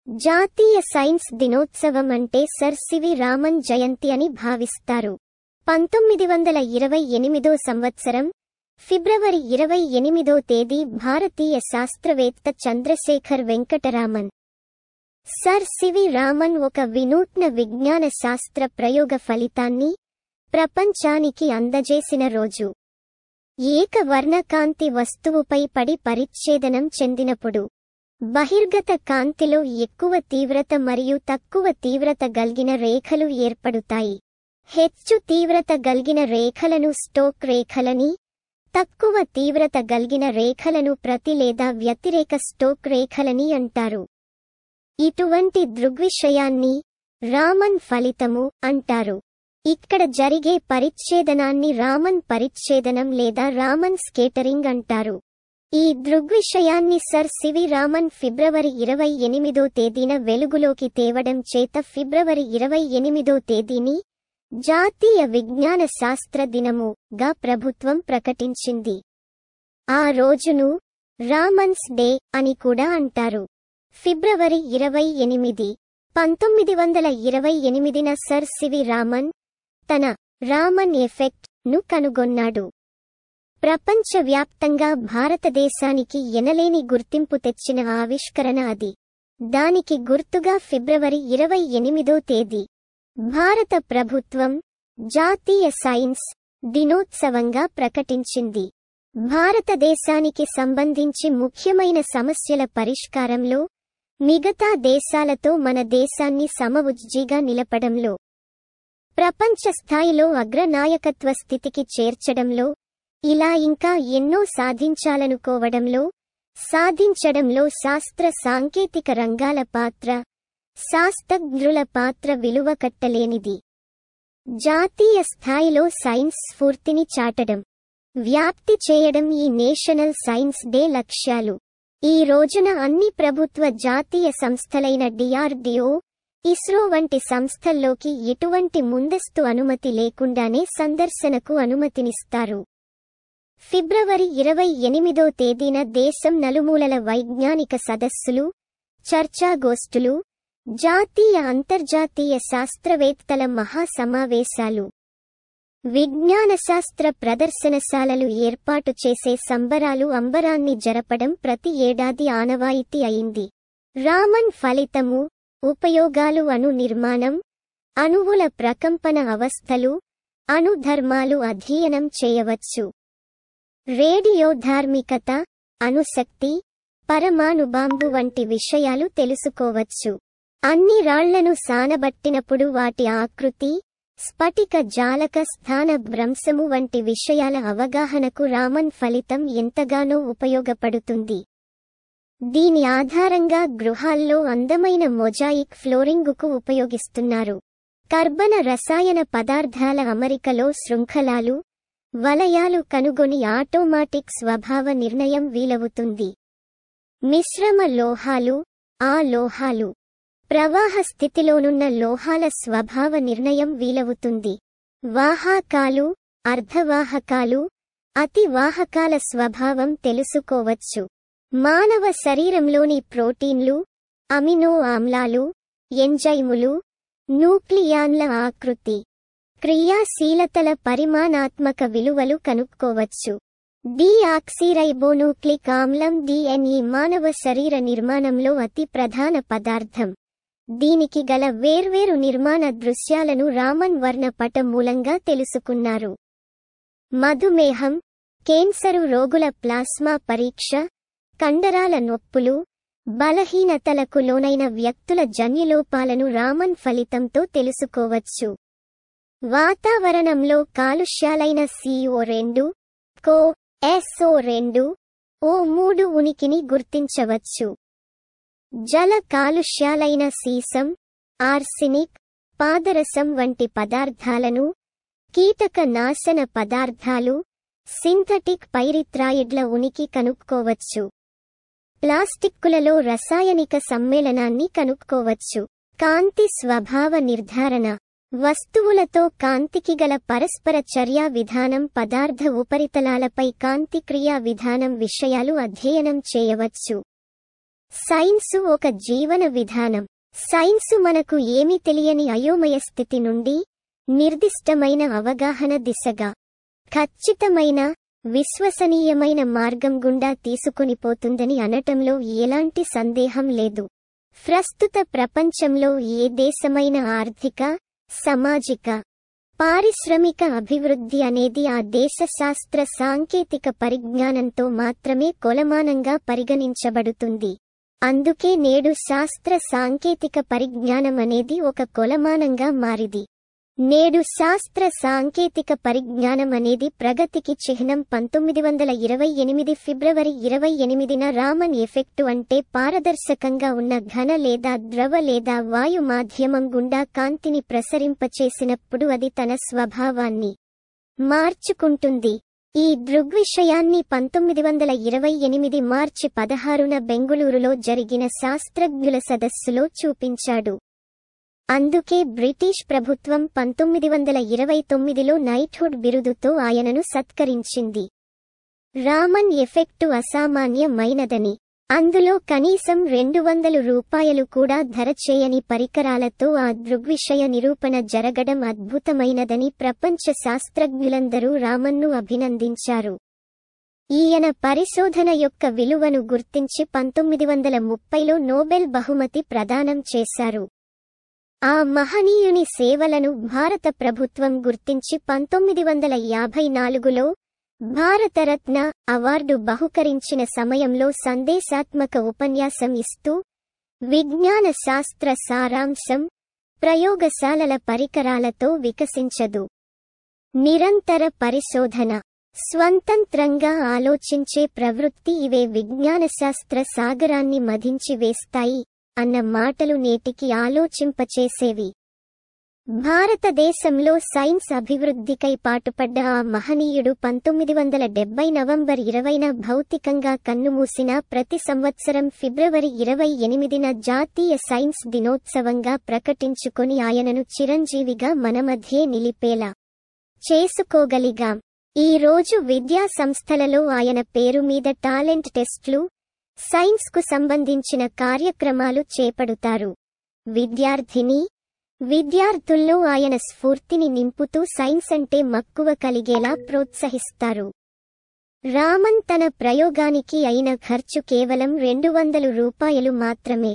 జాతీయ సైన్స్ దినోత్సవం అంటే సర్ సివి రామన్ జయంతి అని భావిస్తారు. 1928 సంవత్సరం ఫిబ్రవరి 28వ తేదీ భారతీయ శాస్త్రవేత్త చంద్రశేఖర్ వెంకటరామన్ సర్ సివి రామన్ ఒక వినూత్న విజ్ఞాన శాస్త్ర ప్రయోగ ఫలితాన్ని ప్రపంచానికి అందజేసిన రోజు. ఏకవర్ణ కాంతి వస్తువుపై పడి పరిచ్ఛేదనం చెందినప్పుడు బహిర్గత కాంతిలో ఎక్కువ తీవ్రత మరియు తక్కువ తీవ్రత గల్గిన రేఖలు ఏర్పడుతాయి. హెచ్చు తీవ్రత గల్గిన రేఖలను స్టోక్ రేఖలని, తక్కువ తీవ్రత గల్గిన రేఖలను ప్రతి లేదా వ్యతిరేక స్టోక్ రేఖలని అంటారు. ఇటువంటి దృగ్విషయాన్ని రామన్ ఫలితము అంటారు. ఇక్కడ జరిగే పరిచ్ఛేదనాన్ని రామన్ పరిచ్ఛేదనం లేదా రామన్ స్కేటరింగ్ అంటారు. ఈ దృగ్విషయాన్ని సర్ సివి రామన్ ఫిబ్రవరి 28వ తేదీన వెలుగులోకి తేవడం చేత ఫిబ్రవరి 28వ తేదీని జాతీయ విజ్ఞాన శాస్త్ర దినము గా ప్రభుత్వం ప్రకటించింది. ఆ రోజును రామన్స్ డే అని కూడా అంటారు. ఫిబ్రవరి 28, 1928న సర్ సివి రామన్ తన రామన్ ఎఫెక్ట్ ను కనుగొన్నాడు. ప్రపంచవ్యాప్తంగా భారతదేశానికి ఎనలేని గుర్తింపు తెచ్చిన ఆవిష్కరణ అది. దానికి గుర్తుగా ఫిబ్రవరి 28వ తేదీ భారత ప్రభుత్వం జాతీయ సైన్స్ దినోత్సవంగా ప్రకటించింది. భారతదేశానికి సంబంధించి ముఖ్యమైన సమస్యల పరిష్కారంలో మిగతా దేశాలతో మన దేశాన్ని సమఉజ్జీగా నిలపడంలో, ప్రపంచ స్థాయిలో అగ్రనాయకత్వ స్థితికి చేర్చడంలో, ఇలా ఇంకా ఎన్నో సాధించడంలో శాస్త్ర సాంకేతిక రంగాల పాత్ర, శాస్త్రజ్ఞుల పాత్ర విలువ కట్టలేనిది. జాతీయ స్థాయిలో సైన్స్ స్ఫూర్తిని చాటడం, వ్యాప్తి చేయడం ఈ నేషనల్ సైన్స్ డే లక్ష్యాలు. ఈ రోజున అన్ని ప్రభుత్వ జాతీయ సంస్థలైన DRDO, ఇస్రో వంటి సంస్థల్లోకి ఎటువంటి ముందస్తు అనుమతి లేకుండానే సందర్శనకు అనుమతినిస్తారు. ఫిబ్రవరి 28వ తేదీన దేశం నలుమూలల వైజ్ఞానిక సదస్సులు, చర్చాగోష్ఠులు, జాతీయ అంతర్జాతీయ శాస్త్రవేత్తల మహాసమావేశాలు, విజ్ఞానశాస్త్ర ప్రదర్శనశాలలు ఏర్పాటు చేసే సంబరాలు అంబరాన్ని జరపడం ప్రతి ఏడాది ఆనవాయితీ అయింది. రామన్ ఫలితము, ఉపయోగాలు అణు నిర్మాణం, అణువుల ప్రకంపన అవస్థలు, అణుధర్మాలు అధ్యయనం చేయవచ్చు. రేడియోధార్మికత, అణుశక్తి, పరమాణు బాంబు వంటి విషయాలు తెలుసుకోవచ్చు. అన్ని రాళ్లను సానబట్టినప్పుడు వాటి ఆకృతి, స్ఫటిక జాలక స్థాన భ్రంశము వంటి విషయాల అవగాహనకు రామన్ ఫలితం ఎంతగానో ఉపయోగపడుతుంది. దీని ఆధారంగా గృహాల్లో అందమైన మొజాయిక్ ఫ్లోరింగుకు ఉపయోగిస్తున్నారు. కర్బన రసాయన పదార్థాల అమరికలో శృంఖలాలు, వలయాలు కనుగొని ఆటోమాటిక్ స్వభావ నిర్ణయం వీలవుతుంది. మిశ్రమ లోహాలు, ఆ లోహాలు ప్రవాహ స్థితిలోనున్న లోహాల స్వభావ నిర్ణయం వీలవుతుంది. వాహకాలు, అర్ధవాహకాలు, అతివాహకాల స్వభావం తెలుసుకోవచ్చు. మానవ శరీరంలోని ప్రోటీన్లు, అమినో ఆమ్లాలు, ఎంజైములు, న్యూక్లియాన్ల ఆకృతి, క్రియాశీలతల పరిమాణాత్మక విలువలు కనుక్కోవచ్చు. డిఆక్సిరైబోన్యూక్లిక్ ఆమ్లం DNA మానవ శరీర నిర్మాణంలో అతి ప్రధాన పదార్థం. దీనికి గల వేర్వేరు నిర్మాణ దృశ్యాలను రామన్ వర్ణపట మూలంగా తెలుసుకున్నారు. మధుమేహం, కేన్సరు రోగుల ప్లాస్మా పరీక్ష, కండరాల నొప్పులు, బలహీనతలకు లోనైన వ్యక్తుల జన్యులోపాలను రామన్ ఫలితంతో తెలుసుకోవచ్చు. వాతావరణంలో కాలుష్యాలైన CO2, CO, SO2, O3 ఉనికిని గుర్తించవచ్చు. జల కాలుష్యాలైన సీసం, ఆర్సినిక్, పాదరసం వంటి పదార్థాలను, కీటక నాశన పదార్థాలు, సింథటిక్ పైరిథ్రాయిడ్ల ఉనికి కనుక్కోవచ్చు. ప్లాస్టిక్కులలో రసాయనిక సమ్మేళనాన్ని కనుక్కోవచ్చు. కాంతి స్వభావ నిర్ధారణ, వస్తువులతో కాంతికి గల పరస్పర చర్యా విధానం, పదార్థ ఉపరితలాలపై కాంతి క్రియా విధానం విషయాలు అధ్యయనం చేయవచ్చు. సైన్సు ఒక జీవన విధానం. సైన్సు మనకు ఏమీ తెలియని అయోమయ స్థితి నుండి నిర్దిష్టమైన అవగాహన దిశగా ఖచ్చితమైన, విశ్వసనీయమైన మార్గం గుండా తీసుకొనిపోతుందని అనటంలో ఎలాంటి సందేహం లేదు. ప్రస్తుత ప్రపంచంలో ఏ దేశమైన ఆర్థిక, సామాజిక, పారిశ్రామిక అభివృద్ధి అనేది ఆ దేశ శాస్త్ర సాంకేతిక పరిజ్ఞానంతో మాత్రమే కొలమానంగా పరిగణించబడుతుంది. అందుకే నేడు శాస్త్ర సాంకేతిక పరిజ్ఞానం అనేది ఒక కొలమానంగా మారిది. నేడు శాస్త్ర సాంకేతిక పరిజ్ఞానం అనేది ప్రగతికి చిహ్నం. 1928 ఫిబ్రవరి 28న రామన్ ఎఫెక్టు అంటే పారదర్శకంగా ఉన్న ఘన లేదా ద్రవ లేదా వాయు మాధ్యమం గుండా కాంతిని ప్రసరింపచేసినప్పుడు అది తన స్వభావాన్ని మార్చుకుంటుంది. ఈ దృగ్విషయాన్ని 1928 మార్చి 16న బెంగుళూరులో జరిగిన శాస్త్రజ్ఞుల సదస్సులో చూపించాడు. అందుకే బ్రిటిష్ ప్రభుత్వం 1929లో నైట్హుడ్ బిరుదుతో ఆయనను సత్కరించింది. రామన్ ఎఫెక్టు అసామాన్యమైనదని, అందులో కనీసం 200 రూపాయలు కూడా ధర చేయని పరికరాలతో ఆ దృగ్విషయ నిరూపణ జరగడం అద్భుతమైనదని ప్రపంచ శాస్త్రజ్ఞులందరూ రామన్ను అభినందించారు. ఈయన పరిశోధన యొక్క విలువను గుర్తించి 1930లో నోబెల్ బహుమతి ప్రదానం చేశారు. ఆ మహనీయుని సేవలను భారత ప్రభుత్వం గుర్తించి 1954లో భారతరత్న అవార్డు బహుకరించిన సమయంలో సందేశాత్మక ఉపన్యాసం ఇస్తూ విజ్ఞాన శాస్త్ర సారాంశం ప్రయోగశాలల పరికరాలతో వికసించదు. నిరంతర పరిశోధన, స్వతంత్రంగా ఆలోచించే ప్రవృత్తి ఇవే విజ్ఞానశాస్త్ర సాగరాన్ని మధించి వేస్తాయి అన్న మాటలు నేటికి ఆలోచింపచేసేవి. భారతదేశంలో సైన్స్ అభివృద్ధికై పాటుపడ్డ ఆ మహనీయుడు 1970 నవంబర్ 20న భౌతికంగా కన్నుమూసిన ప్రతి సంవత్సరం ఫిబ్రవరి 28న జాతీయ సైన్స్ దినోత్సవంగా ప్రకటించుకొని ఆయనను చిరంజీవిగా మన మధ్యే నిలిపేలా చేసుకోగలిగాం. ఈ రోజు విద్యా సంస్థలలో ఆయన పేరు మీద టాలెంట్ టెస్ట్లు, సైన్స్కు సంబంధించిన కార్యక్రమాలు చేపడుతారు. విద్యార్థుల్లో ఆయన స్ఫూర్తిని నింపుతూ సైన్స్ అంటే మక్కువ కలిగేలా ప్రోత్సహిస్తారు. రామన్ తన ప్రయోగానికి అయిన ఖర్చు కేవలం 200 రూపాయలు మాత్రమే.